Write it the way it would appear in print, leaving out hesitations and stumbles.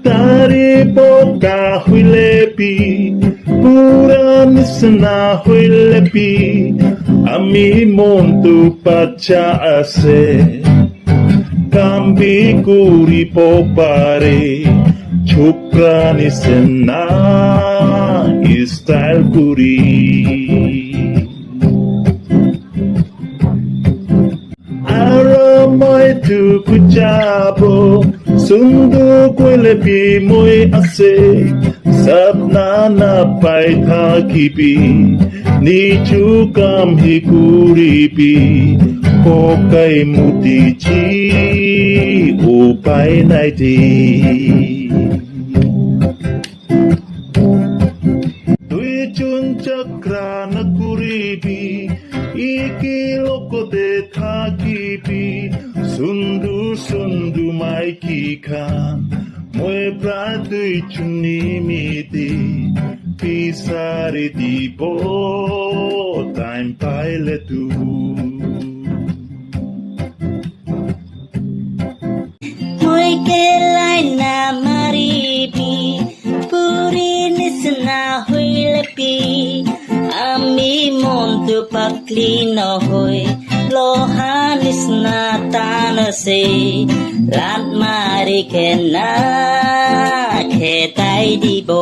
তারে বোকা হইলে পি পুরা নিচনা হইলে পি আমি মনটো বাচ্চা আছে কাম্বি কৰিব পাৰে ছোকৰা নিচিনা ষ্টাইল কৰি আৰু মইতো যাব সুন্দৰ কৰিলে বি মই আছে সপনা নাপাই থাকিবি নিচু কাম হি কৰিবি পকাই মুতিছি উপায় নাই দে তুই চুন চক্ৰা নকৰিবি ইকি লগতে থাকিবি সুন্দৰ সুন্দৰ মাইকী খান মই প্ৰায় দুই চুনি মিদি বিচাৰি দিব টাইম পাইলে Moi kelai na maripi puri nisna huilepi ami montu pakli no hoi loha nisna tanase rat mari kena khetai dibo